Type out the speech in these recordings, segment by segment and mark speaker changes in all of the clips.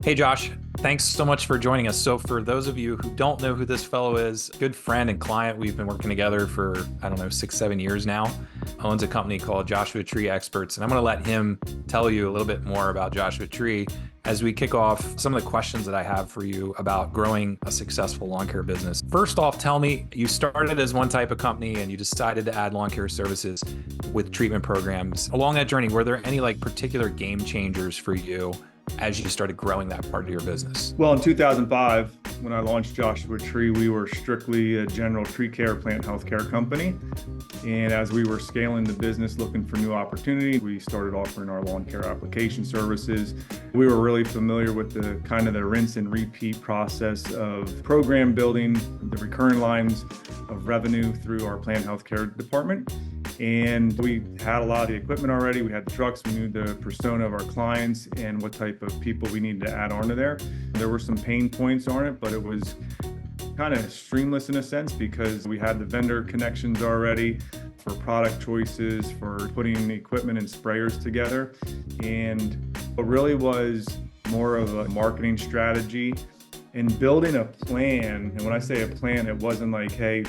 Speaker 1: Hey Josh, thanks so much for joining us. So for those of you who don't know who this fellow is, good friend and client, we've been working together for, I don't know, 6, 7 years now, owns a company called Joshua Tree Experts. And I'm going to let him tell you a little bit more about Joshua Tree as we kick off some of the questions that I have for you about growing a successful lawn care business. First off, tell me, you started as one type of company and you decided to add lawn care services with treatment programs. Along that journey, were there any particular game changers for you as you started growing that part of your business?
Speaker 2: Well, in 2005, when I launched Joshua Tree, we were strictly a general tree care plant healthcare company. And as we were scaling the business, looking for new opportunity, we started offering our lawn care application services. We were really familiar with the kind of the rinse and repeat process of program building, the recurring lines of revenue through our plant healthcare department. And we had a lot of the equipment already. We had the trucks, we knew the persona of our clients and what type of people we needed to add onto there. There were some pain points on it, but it was kind of streamless in a sense because we had the vendor connections already for product choices, for putting the equipment and sprayers together. And it really was more of a marketing strategy and building a plan. And when I say a plan, it wasn't like, hey,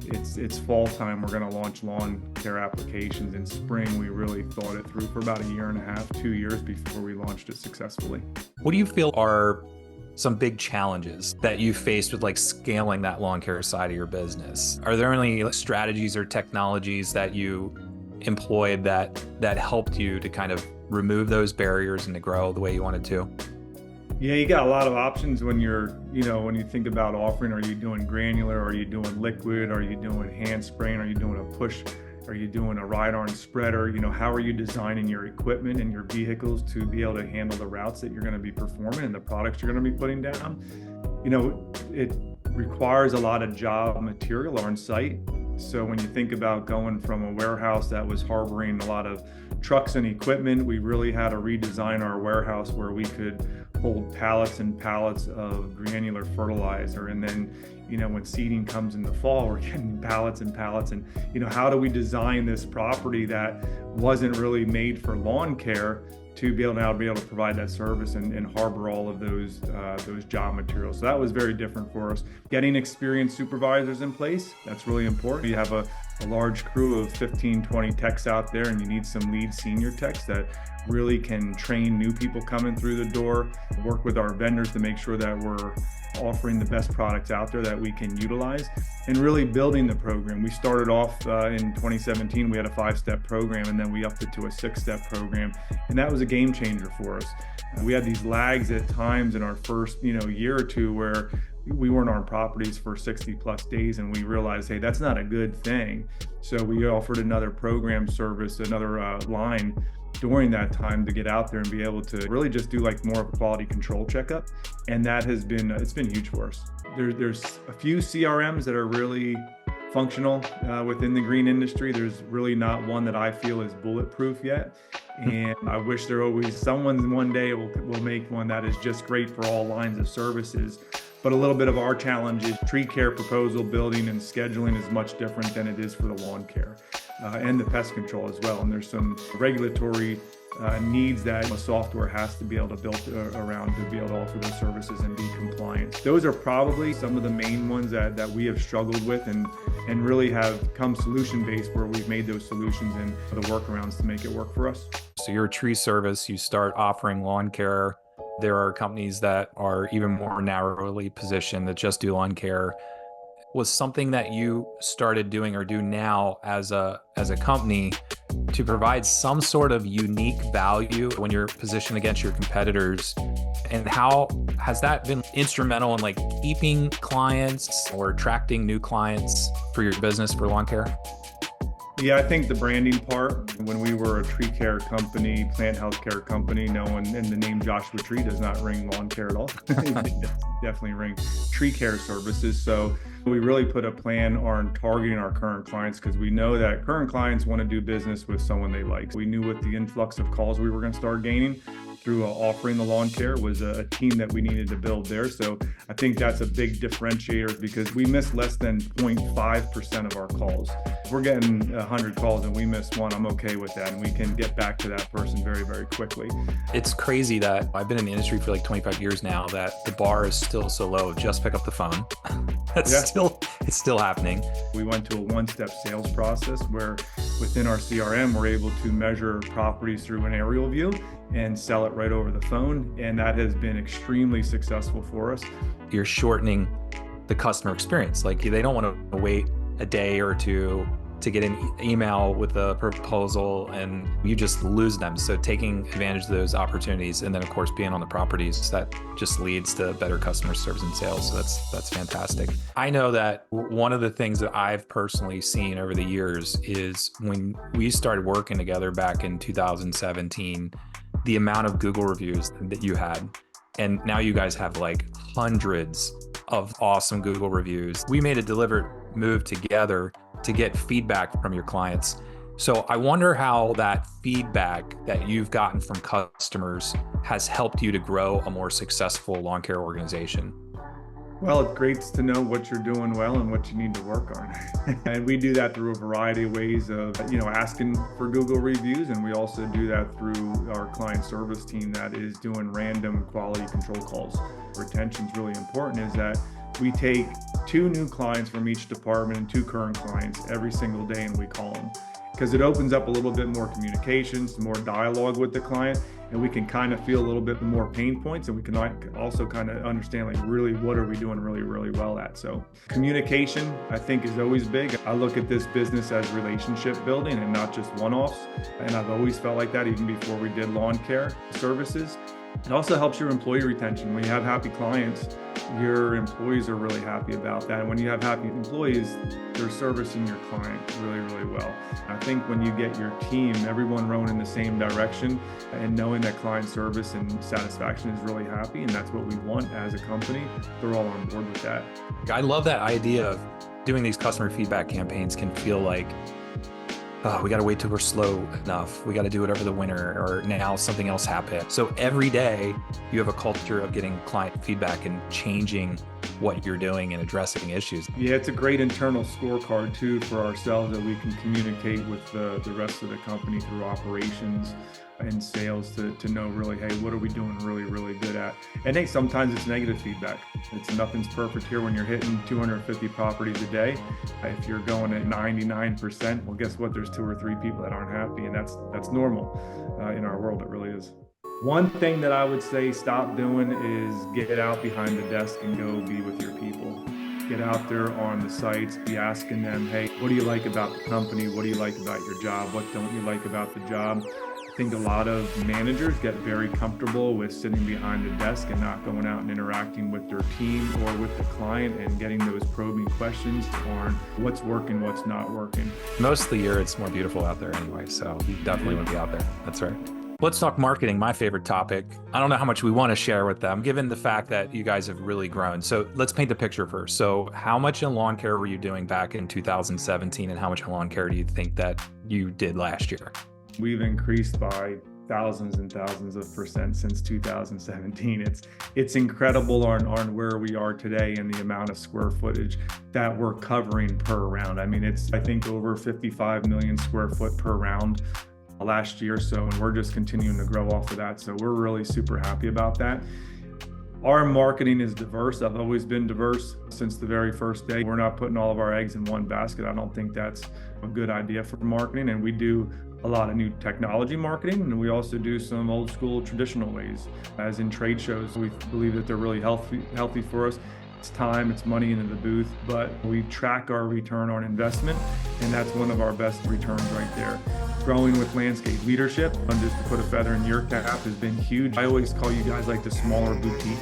Speaker 2: it's fall time, we're going to launch lawn care applications in spring. We really thought it through for about a year and a half, 2 years before we launched it successfully.
Speaker 1: What do you feel are some big challenges that you faced with scaling that lawn care side of your business? Are there any strategies or technologies that you employed that helped you to kind of remove those barriers and to grow the way you wanted to?
Speaker 2: Yeah, you got a lot of options when when you think about offering. Are you doing granular? Are you doing liquid? Are you doing hand spraying? Are you doing a push? Are you doing a ride arm spreader? How are you designing your equipment and your vehicles to be able to handle the routes that you're going to be performing and the products you're going to be putting down? It requires a lot of job material on site. So when you think about going from a warehouse that was harboring a lot of trucks and equipment, we really had to redesign our warehouse where we could hold pallets and pallets of granular fertilizer. And then, when seeding comes in the fall, we're getting pallets and pallets. And, how do we design this property that wasn't really made for lawn care to be able to provide that service and harbor all of those job materials? So that was very different for us. Getting experienced supervisors in place, that's really important. You have a large crew of 15, 20 techs out there, and you need some lead senior techs that really can train new people coming through the door, work with our vendors to make sure that we're offering the best products out there that we can utilize, and really building the program. We started off in 2017, we had a 5-step program, and then we upped it to a 6-step program, and that was a game changer for us. We had these lags at times in our first year or two where we weren't on properties for 60 plus days, and we realized, hey, that's not a good thing. So we offered another program service, another line during that time to get out there and be able to really just do more of a quality control checkup. And that has been, it's been huge for us. There's a few CRMs that are really functional within the green industry. There's really not one that I feel is bulletproof yet. And I wish someone one day will make one that is just great for all lines of services. But a little bit of our challenge is tree care proposal building and scheduling is much different than it is for the lawn care and the pest control as well. And there's some regulatory needs that a software has to be able to build around to be able to offer those services and be compliant. Those are probably some of the main ones that we have struggled with and really have come solution-based, where we've made those solutions and the workarounds to make it work for us.
Speaker 1: So you're a tree service, you start offering lawn care. There are companies that are even more narrowly positioned that just do lawn care. Was something that you started doing or do now as a company to provide some sort of unique value when you're positioned against your competitors? And how has that been instrumental in keeping clients or attracting new clients for your business for lawn care?
Speaker 2: Yeah, I think the branding part, when we were a tree care company, plant health care company, and the name Joshua Tree does not ring lawn care at all. It definitely rings tree care services. So we really put a plan on targeting our current clients because we know that current clients want to do business with someone they like. We knew with the influx of calls we were going to start gaining, through offering the lawn care was a team that we needed to build there. So I think that's a big differentiator because we miss less than 0.5% of our calls. If we're getting 100 calls and we miss one, I'm okay with that. And we can get back to that person very, very quickly.
Speaker 1: It's crazy that I've been in the industry for like 25 years now that the bar is still so low. Just pick up the phone. It's still happening.
Speaker 2: We went to a one-step sales process where within our CRM, we're able to measure properties through an aerial view and sell it right over the phone. And that has been extremely successful for us.
Speaker 1: You're shortening the customer experience. Like they don't want to wait a day or two to get an email with a proposal and you just lose them. So taking advantage of those opportunities and then of course being on the properties, that just leads to better customer service and sales. So that's fantastic. I know that one of the things that I've personally seen over the years is when we started working together back in 2017, the amount of Google reviews that you had. And now you guys have like hundreds of awesome Google reviews. We made a deliberate move together to get feedback from your clients. So I wonder how that feedback that you've gotten from customers has helped you to grow a more successful lawn care organization.
Speaker 2: Well, it's great to know what you're doing well and what you need to work on. And we do that through a variety of ways of, asking for Google reviews. And we also do that through our client service team that is doing random quality control calls. Retention is really important is that we take 2 new clients from each department and 2 current clients every single day and we call them. Because it opens up a little bit more communication, some more dialogue with the client, and we can kind of feel a little bit more pain points, and we can also kind of understand like really what are we doing really, really well at. So communication, I think, is always big. I look at this business as relationship building and not just one-offs, and I've always felt like that even before we did lawn care services. It also helps your employee retention. When you have happy clients, your employees are really happy about that. And when you have happy employees, they're servicing your client really, really well. I think when you get your team, everyone rowing in the same direction and knowing that client service and satisfaction is really happy, and that's what we want as a company, they're all on board with that.
Speaker 1: I love that idea of doing these customer feedback campaigns can feel like, oh, we got to wait till we're slow enough. We got to do it over the winter, or now something else happened. So every day you have a culture of getting client feedback and changing what you're doing and addressing issues.
Speaker 2: Yeah, it's a great internal scorecard too for ourselves that we can communicate with the rest of the company through operations and sales to know really, hey, what are we doing really, really good at? And hey, sometimes it's negative feedback. Nothing's perfect here when you're hitting 250 properties a day. If you're going at 99%, well, guess what? There's 2 or 3 people that aren't happy, and that's normal in our world. It really is. One thing that I would say stop doing is get out behind the desk and go be with your people. Get out there on the sites, be asking them, hey, what do you like about the company? What do you like about your job? What don't you like about the job? I think a lot of managers get very comfortable with sitting behind the desk and not going out and interacting with their team or with the client and getting those probing questions on what's working, what's not working.
Speaker 1: Most of the year, it's more beautiful out there anyway, so you definitely want to be out there. That's right. Let's talk marketing, my favorite topic. I don't know how much we want to share with them, given the fact that you guys have really grown. So let's paint the picture first. So how much in lawn care were you doing back in 2017, and how much in lawn care do you think that you did last year?
Speaker 2: We've increased by thousands and thousands of percent since 2017. It's incredible on where we are today and the amount of square footage that we're covering per round. I mean, I think over 55 million square foot per round last year. So, and we're just continuing to grow off of that. So we're really super happy about that. Our marketing is diverse. I've always been diverse since the very first day. We're not putting all of our eggs in one basket. I don't think that's a good idea for marketing. And we do a lot of new technology marketing, and we also do some old school traditional ways. As in trade shows, we believe that they're really healthy for us. It's time, it's money into the booth, but we track our return on investment, and that's one of our best returns right there. Growing with landscape leadership, and just to put a feather in your cap, has been huge. I always call you guys like the smaller boutique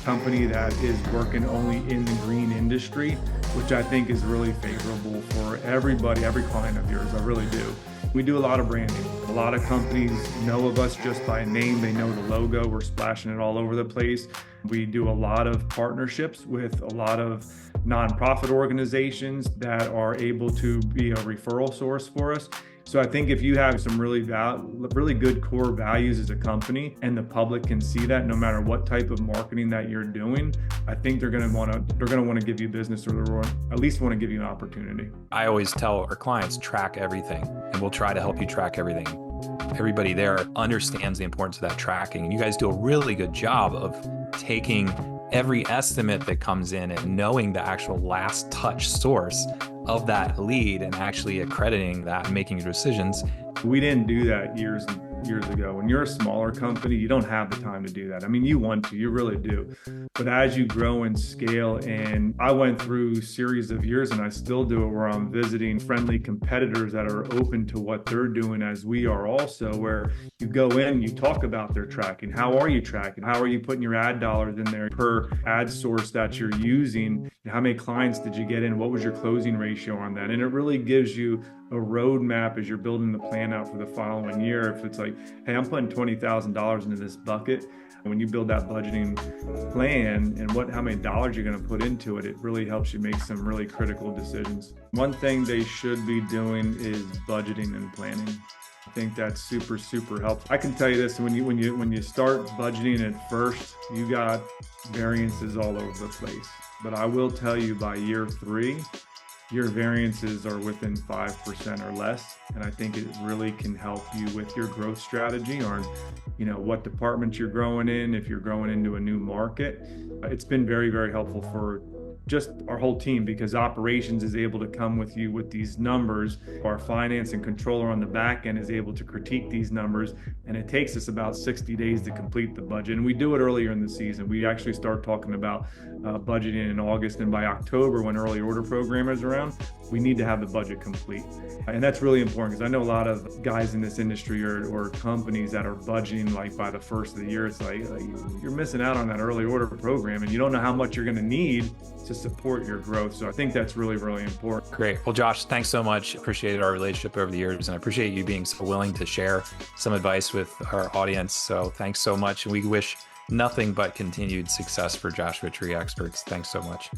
Speaker 2: company that is working only in the green industry, which I think is really favorable for everybody, every client of yours. I really do. We do a lot of branding. A lot of companies know of us just by name. They know the logo. We're splashing it all over the place. We do a lot of partnerships with a lot of nonprofit organizations that are able to be a referral source for us. So I think if you have some really good core values as a company, and the public can see that no matter what type of marketing that you're doing, I think they're going to want to give you business, or they'll at least want to give you an opportunity.
Speaker 1: I always tell our clients, track everything, and we'll try to help you track everything. Everybody there understands the importance of that tracking. And you guys do a really good job of taking every estimate that comes in and knowing the actual last touch source of that lead and actually accrediting that and making your decisions.
Speaker 2: We didn't do that years and years ago. When you're a smaller company, you don't have the time to do that. I mean, you want to, you really do. But as you grow and scale, and I went through a series of years, and I still do it, where I'm visiting friendly competitors that are open to what they're doing as we are also, where you go in, you talk about their tracking. How are you tracking? How are you putting your ad dollars in there per ad source that you're using? How many clients did you get in? What was your closing ratio on that? And it really gives you a roadmap as you're building the plan out for the following year. If it's like, hey, I'm putting $20,000 into this bucket, and when you build that budgeting plan and how many dollars you're going to put into it, it really helps you make some really critical decisions. One thing they should be doing is budgeting and planning. I think that's super, super helpful. I can tell you this: when you start budgeting at first, you got variances all over the place. But I will tell you, by year 3, your variances are within 5% or less. And I think it really can help you with your growth strategy on, what departments you're growing in, if you're growing into a new market. It's been very, very helpful for just our whole team, because operations is able to come with you with these numbers. Our finance and controller on the back end is able to critique these numbers, and it takes us about 60 days to complete the budget. And we do it earlier in the season. We actually start talking about budgeting in August, and by October, when early order program is around, we need to have the budget complete. And that's really important, because I know a lot of guys in this industry or companies that are budgeting like by the first of the year. It's like you're missing out on that early order program, and you don't know how much you're going to need to support your growth. So I think that's really, really important.
Speaker 1: Great. Well, Josh, thanks so much. Appreciated our relationship over the years, and I appreciate you being so willing to share some advice with our audience. So thanks so much. And we wish nothing but continued success for Joshua Tree Experts. Thanks so much.